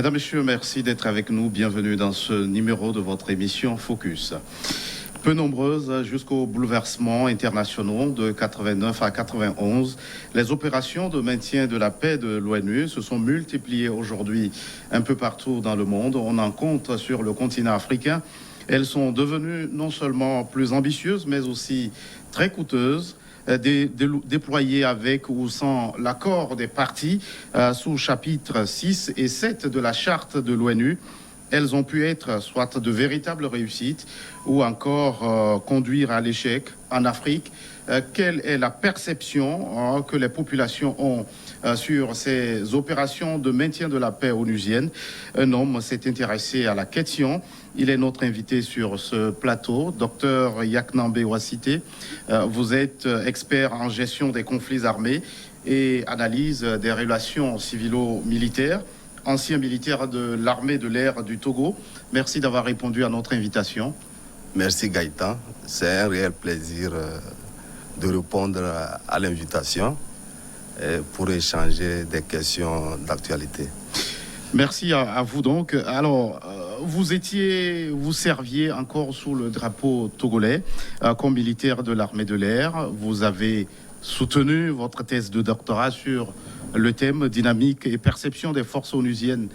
Mesdames, Messieurs, merci d'être avec nous. Bienvenue dans ce numéro de votre émission Focus. Peu nombreuses jusqu'aux bouleversements internationaux de 89 à 91, les opérations de maintien de la paix de l'ONU se sont multipliées aujourd'hui un peu partout dans le monde. On en compte sur le continent africain. Elles sont devenues non seulement plus ambitieuses, mais aussi très coûteuses. Déployées avec ou sans l'accord des parties sous chapitres 6 et 7 de la charte de l'ONU. Elles ont pu être soit de véritables réussites ou encore conduire à l'échec en Afrique. Quelle est la perception que les populations ont sur ces opérations de maintien de la paix onusienne? Un homme s'est intéressé à la question. Il est notre invité sur ce plateau, Dr Yaknambe Ouassité. Vous êtes expert en gestion des conflits armés et analyse des relations civilo-militaires, ancien militaire de l'armée de l'air du Togo. Merci d'avoir répondu à notre invitation. Merci Gaëtan, c'est un réel plaisir de répondre à l'invitation pour échanger des questions d'actualité. Merci à vous donc. Alors, vous serviez encore sous le drapeau togolais comme militaire de l'armée de l'air. Vous avez soutenu votre thèse de doctorat sur le thème dynamique et perception des forces onusiennes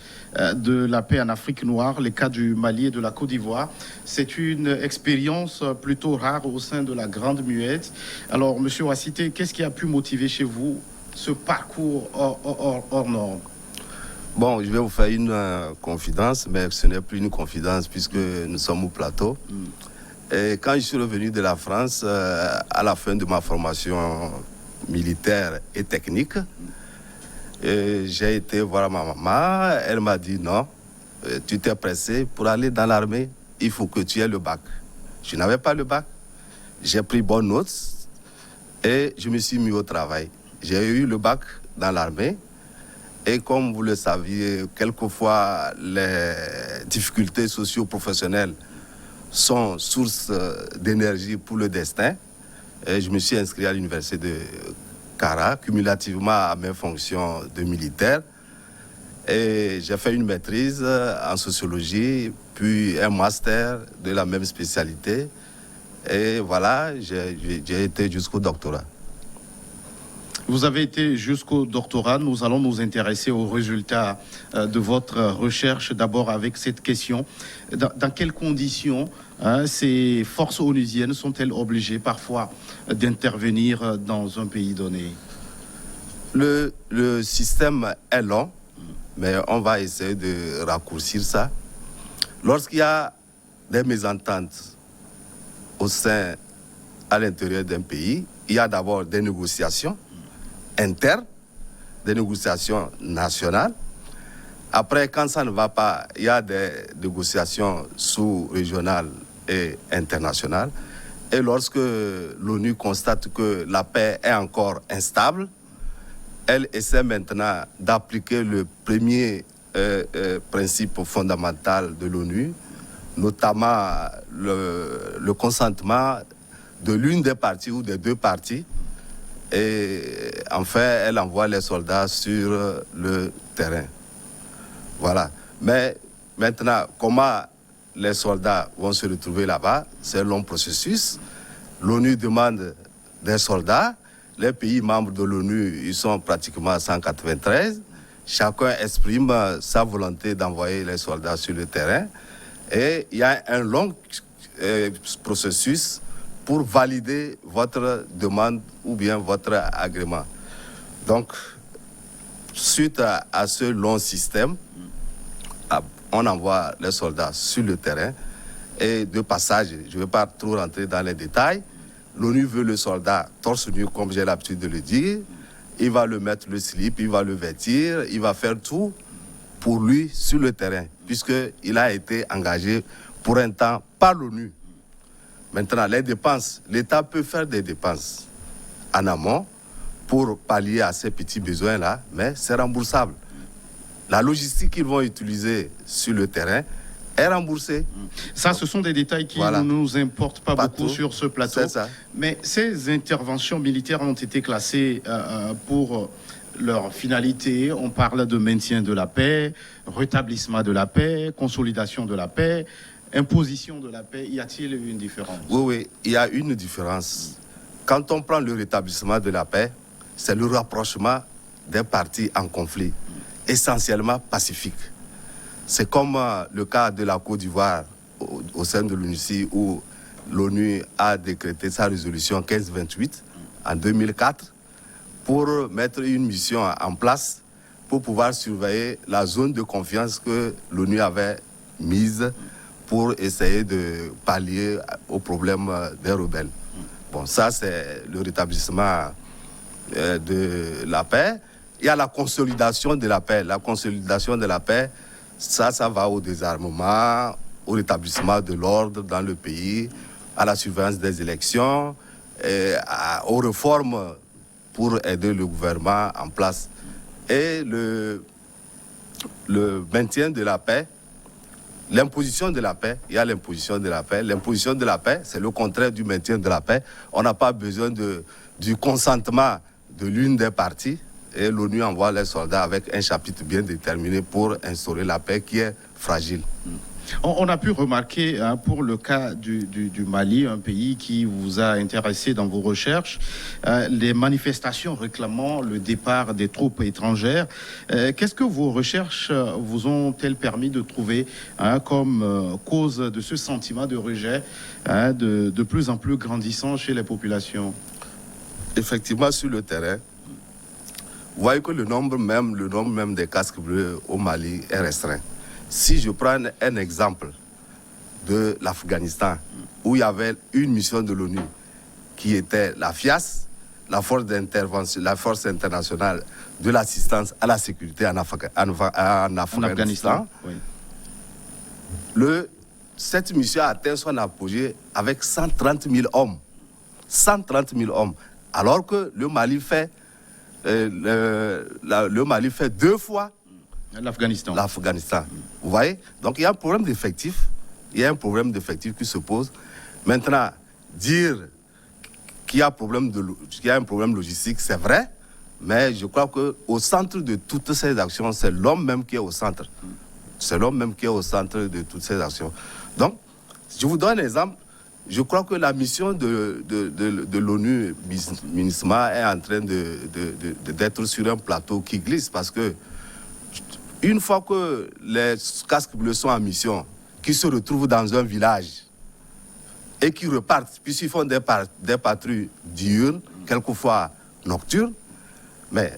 de la paix en Afrique noire, les cas du Mali et de la Côte d'Ivoire. C'est une expérience plutôt rare au sein de la Grande Muette. Alors, Monsieur Ouassité, qu'est-ce qui a pu motiver chez vous ce parcours hors norme? Bon, je vais vous faire une confidence, mais ce n'est plus une confidence puisque nous sommes au plateau. Et quand je suis revenu de la France, à la fin de ma formation militaire et technique, j'ai été voir ma maman. Elle m'a dit non, tu t'es pressé pour aller dans l'armée, il faut que tu aies le bac. Je n'avais pas le bac. J'ai pris bonne note et je me suis mis au travail. J'ai eu le bac dans l'armée. Et comme vous le saviez, quelquefois les difficultés socio-professionnelles sont source d'énergie pour le destin. Et je me suis inscrit à l'université de Kara, cumulativement à mes fonctions de militaire. Et j'ai fait une maîtrise en sociologie, puis un master de la même spécialité. Et voilà, j'ai été jusqu'au doctorat. Vous avez été jusqu'au doctorat. Nous allons nous intéresser aux résultats de votre recherche, d'abord avec cette question. Dans quelles conditions ces forces onusiennes sont-elles obligées parfois d'intervenir dans un pays donné? Le système est long, mais on va essayer de raccourcir ça. Lorsqu'il y a des mésententes à l'intérieur d'un pays, il y a d'abord des négociations internes, des négociations nationales. Après, quand ça ne va pas, il y a des négociations sous-régionales et internationales. Et lorsque l'ONU constate que la paix est encore instable, elle essaie maintenant d'appliquer le premier principe fondamental de l'ONU, notamment le consentement de l'une des parties ou des deux parties. Et enfin, elle envoie les soldats sur le terrain. Voilà. Mais maintenant, comment les soldats vont se retrouver là-bas? C'est un long processus. L'ONU demande des soldats. Les pays membres de l'ONU, ils sont pratiquement 193. Chacun exprime sa volonté d'envoyer les soldats sur le terrain. Et il y a un long processus pour valider votre demande ou bien votre agrément. Donc, suite à ce long système, on envoie les soldats sur le terrain. Et de passage, je ne vais pas trop rentrer dans les détails, l'ONU veut le soldat torse nu, comme j'ai l'habitude de le dire. Il va le mettre le slip, il va le vêtir, il va faire tout pour lui sur le terrain, puisqu'il a été engagé pour un temps par l'ONU. Maintenant, les dépenses, l'État peut faire des dépenses en amont pour pallier à ces petits besoins-là, mais c'est remboursable. La logistique qu'ils vont utiliser sur le terrain est remboursée. Ça, ce sont des détails qui ne nous importent pas beaucoup sur ce plateau. C'est ça. Mais ces interventions militaires ont été classées pour leur finalité. On parle de maintien de la paix, rétablissement de la paix, consolidation de la paix, imposition de la paix. Y a-t-il une différence? Oui, il y a une différence. Quand on prend le rétablissement de la paix, c'est le rapprochement des partis en conflit, essentiellement pacifique. C'est comme le cas de la Côte d'Ivoire au sein de l'ONUCI, où l'ONU a décrété sa résolution 1528 en 2004 pour mettre une mission en place pour pouvoir surveiller la zone de confiance que l'ONU avait mise pour essayer de pallier aux problèmes des rebelles. Bon, ça, c'est le rétablissement de la paix. Il y a la consolidation de la paix. La consolidation de la paix, ça va au désarmement, au rétablissement de l'ordre dans le pays, à la surveillance des élections, aux réformes pour aider le gouvernement en place. Et le maintien de la paix, l'imposition de la paix, il y a l'imposition de la paix. L'imposition de la paix, c'est le contraire du maintien de la paix. On n'a pas besoin du consentement de l'une des parties. Et l'ONU envoie les soldats avec un chapitre bien déterminé pour instaurer la paix qui est fragile. On a pu remarquer, pour le cas du Mali, un pays qui vous a intéressé dans vos recherches, les manifestations réclamant le départ des troupes étrangères. Qu'est-ce que vos recherches vous ont-elles permis de trouver comme cause de ce sentiment de rejet de plus en plus grandissant chez les populations? Effectivement, sur le terrain, vous voyez que le nombre même des casques bleus au Mali est restreint. Si je prends un exemple de l'Afghanistan, où il y avait une mission de l'ONU qui était la FIAS, la force d'intervention, la force internationale de l'assistance à la sécurité en Afghanistan. Oui. Cette mission a atteint son apogée avec 130 000 hommes. 130 000 hommes. Alors que le Mali fait deux fois l'Afghanistan. Vous voyez? Donc il y a un problème d'effectif. Il y a un problème d'effectif qui se pose. Maintenant, dire qu'il y a un problème logistique, c'est vrai. Mais je crois qu'au centre de toutes ces actions, c'est l'homme même qui est au centre. C'est l'homme même qui est au centre de toutes ces actions. Donc, je vous donne un exemple. Je crois que la mission de l'ONU, MINUSMA, est en train d'être sur un plateau qui glisse parce que une fois que les casques bleus sont en mission, qu'ils se retrouvent dans un village et qu'ils repartent, puisqu'ils font des patrouilles diurnes, quelquefois nocturnes, mais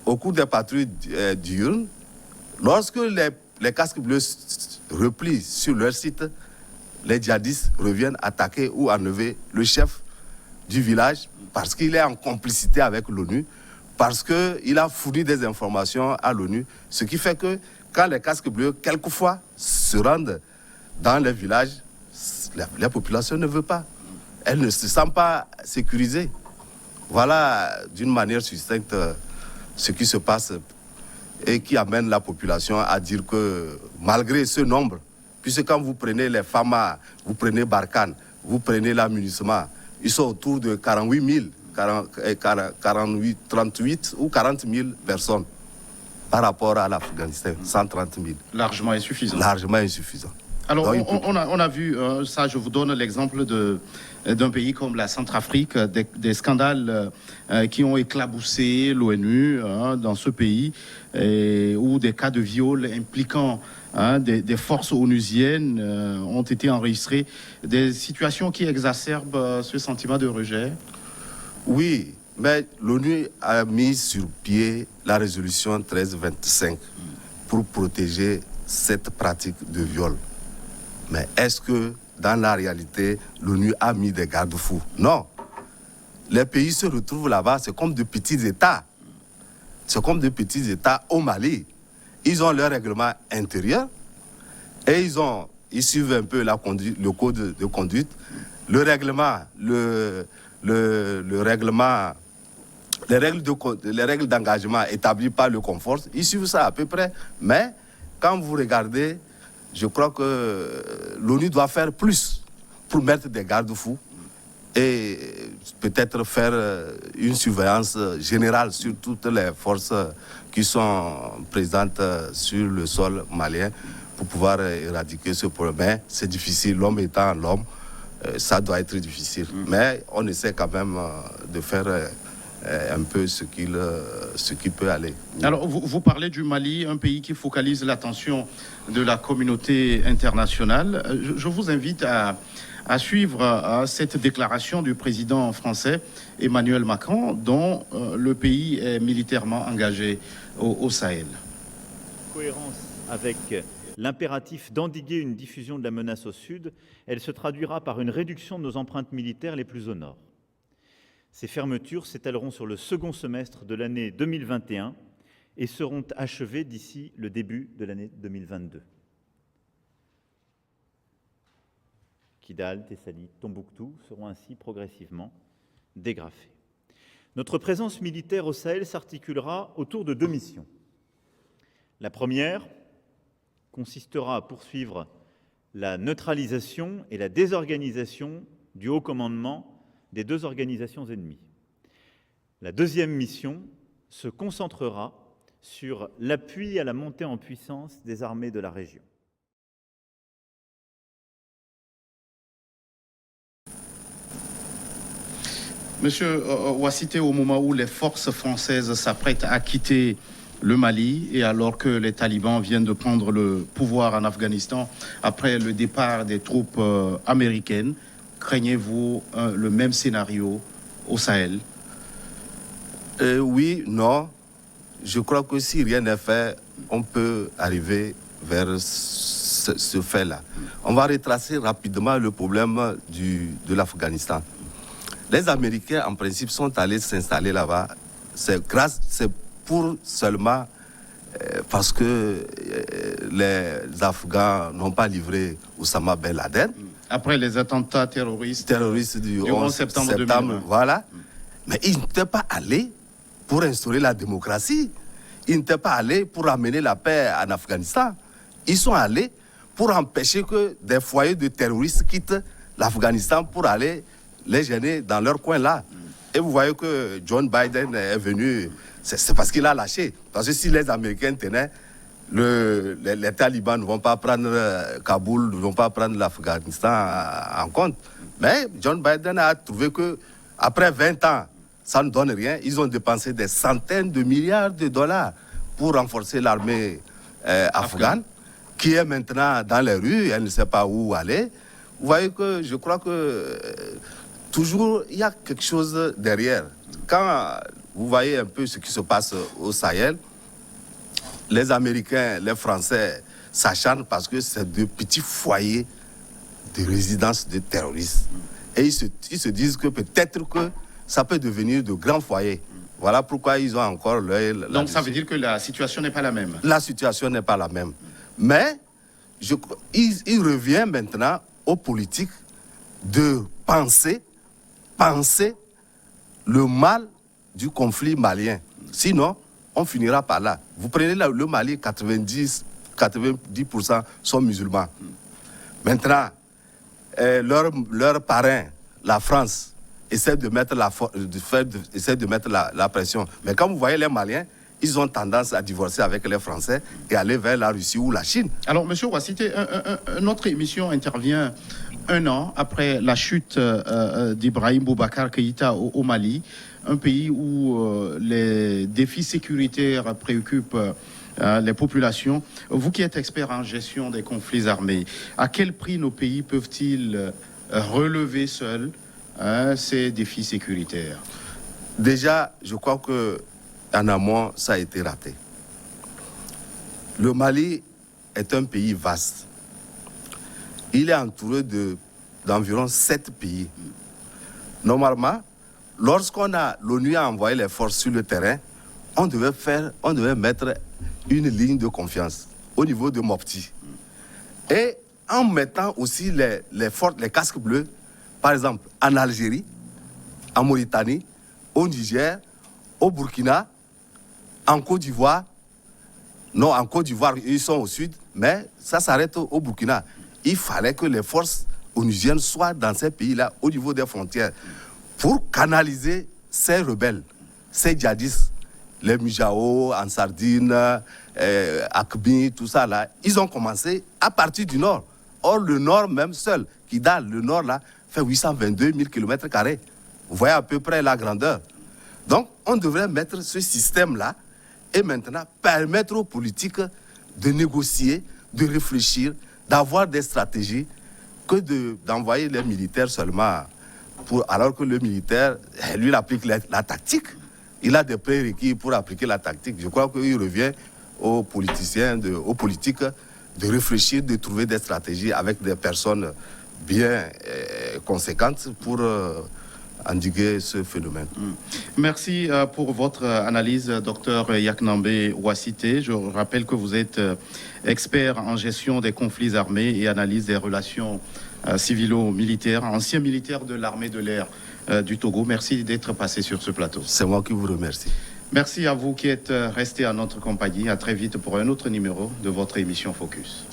au cours des patrouilles diurnes, lorsque les casques bleus replient sur leur site, les djihadistes reviennent attaquer ou enlever le chef du village parce qu'il est en complicité avec l'ONU, parce qu'il a fourni des informations à l'ONU, ce qui fait que quand les casques bleus, quelquefois, se rendent dans les villages, la population ne veut pas. Elle ne se sent pas sécurisée. Voilà, d'une manière succincte, ce qui se passe et qui amène la population à dire que malgré ce nombre, puisque quand vous prenez les FAMA, vous prenez Barkhane, vous prenez la MINUSMA, ils sont autour de 48 000, 38 ou 40 000 personnes par rapport à l'Afghanistan, 130 000. Largement insuffisant. Largement insuffisant. Alors, on a vu, ça, je vous donne l'exemple d'un pays comme la Centrafrique, des scandales qui ont éclaboussé l'ONU dans ce pays, où des cas de viol impliquant des forces onusiennes ont été enregistrés, des situations qui exacerbent ce sentiment de rejet. Oui, mais l'ONU a mis sur pied la résolution 1325 pour protéger cette pratique de viol. Mais est-ce que, dans la réalité, l'ONU a mis des garde-fous? Non. Les pays se retrouvent là-bas, c'est comme de petits États. C'est comme de petits États au Mali. Ils ont leur règlement intérieur et ils suivent un peu le code de conduite. Le règlement, les règles d'engagement établies par le confort, ils suivent ça à peu près. Mais quand vous regardez, je crois que l'ONU doit faire plus pour mettre des garde-fous et peut-être faire une surveillance générale sur toutes les forces qui sont présentes sur le sol malien pour pouvoir éradiquer ce problème. Mais c'est difficile, l'homme étant l'homme, ça doit être difficile. Mais on essaie quand même de faire un peu ce qui peut aller. Alors, vous parlez du Mali, un pays qui focalise l'attention de la communauté internationale. Je vous invite à suivre cette déclaration du président français Emmanuel Macron, dont le pays est militairement engagé au Sahel. Cohérence avec l'impératif d'endiguer une diffusion de la menace au sud, elle se traduira par une réduction de nos empreintes militaires les plus au nord. Ces fermetures s'étaleront sur le second semestre de l'année 2021 et seront achevées d'ici le début de l'année 2022. Kidal, Tessalit, Tombouctou seront ainsi progressivement dégrafés. Notre présence militaire au Sahel s'articulera autour de 2 missions. La première consistera à poursuivre la neutralisation et la désorganisation du haut commandement des 2 organisations ennemies. La deuxième mission se concentrera sur l'appui à la montée en puissance des armées de la région. Monsieur Ouassité, au moment où les forces françaises s'apprêtent à quitter le Mali et alors que les talibans viennent de prendre le pouvoir en Afghanistan après le départ des troupes américaines, craignez-vous le même scénario au Sahel? Oui, non. Je crois que si rien n'est fait, on peut arriver vers ce fait-là. On va retracer rapidement le problème de l'Afghanistan. Les Américains, en principe, sont allés s'installer là-bas. C'est pour seulement parce que les Afghans n'ont pas livré Oussama Ben Laden. Après les attentats terroristes du 11 septembre 2001. Voilà. Mais ils n'étaient pas allés pour instaurer la démocratie. Ils n'étaient pas allés pour amener la paix en Afghanistan. Ils sont allés pour empêcher que des foyers de terroristes quittent l'Afghanistan pour aller les gêner dans leur coin là. Et vous voyez que John Biden est venu, c'est parce qu'il a lâché. Parce que si les Américains tenaient, les talibans ne vont pas prendre Kaboul, ne vont pas prendre l'Afghanistan en compte. Mais John Biden a trouvé que après 20 ans, ça ne donne rien. Ils ont dépensé des centaines de milliards de dollars pour renforcer l'armée afghane, qui est maintenant dans les rues, elle ne sait pas où aller. Vous voyez que je crois que toujours il y a quelque chose derrière. Quand vous voyez un peu ce qui se passe au Sahel, les Américains, les Français s'acharnent parce que c'est de petits foyers de résidence de terroristes. Et ils se disent que peut-être que ça peut devenir de grands foyers. Voilà pourquoi ils ont encore l'œil là-dessus. Donc ça veut dire que la situation n'est pas la même. La situation n'est pas la même. Mais il revient maintenant aux politiques de penser le mal du conflit malien. Sinon, on finira par là. Vous prenez le Mali, 90% sont musulmans. Maintenant, leur parrain, la France, essaie de mettre la pression. Mais quand vous voyez les Maliens, ils ont tendance à divorcer avec les Français et aller vers la Russie ou la Chine. Alors, monsieur Ouassité, notre émission intervient 1 an après la chute d'Ibrahim Boubacar Keïta au Mali, un pays où les défis sécuritaires préoccupent les populations. Vous qui êtes expert en gestion des conflits armés, à quel prix nos pays peuvent-ils relever seuls ces défis sécuritaires? Déjà, je crois qu'en amont, ça a été raté. Le Mali est un pays vaste. Il est entouré d'environ 7 pays. Normalement, l'ONU a envoyé les forces sur le terrain, on devait mettre une ligne de confiance au niveau de Mopti. Et en mettant aussi les casques bleus, par exemple, en Algérie, en Mauritanie, au Niger, au Burkina, en Côte d'Ivoire. Non, en Côte d'Ivoire, ils sont au sud, mais ça s'arrête au Burkina. Il fallait que les forces onusiennes soient dans ces pays-là, au niveau des frontières, pour canaliser ces rebelles, ces djihadistes, les Mujao, Ansardine, Akbi, tout ça là, ils ont commencé à partir du nord. Or, le nord même seul, Kidal, le nord là, fait 822 000 km². Vous voyez à peu près la grandeur. Donc, on devrait mettre ce système-là et maintenant permettre aux politiques de négocier, de réfléchir, d'avoir des stratégies, que d'envoyer les militaires seulement. Alors que le militaire, lui, il applique la tactique. Il a des prérequis pour appliquer la tactique. Je crois qu'il revient aux politiciens, aux politiques, de réfléchir, de trouver des stratégies avec des personnes bien conséquentes pour endiguer ce phénomène. Merci pour votre analyse, Dr Yaknambé Ouassité. Je rappelle que vous êtes expert en gestion des conflits armés et analyse des relations civilo-militaires, ancien militaire de l'armée de l'air du Togo. Merci d'être passé sur ce plateau. C'est moi qui vous remercie. Merci à vous qui êtes restés à notre compagnie. À très vite pour un autre numéro de votre émission Focus.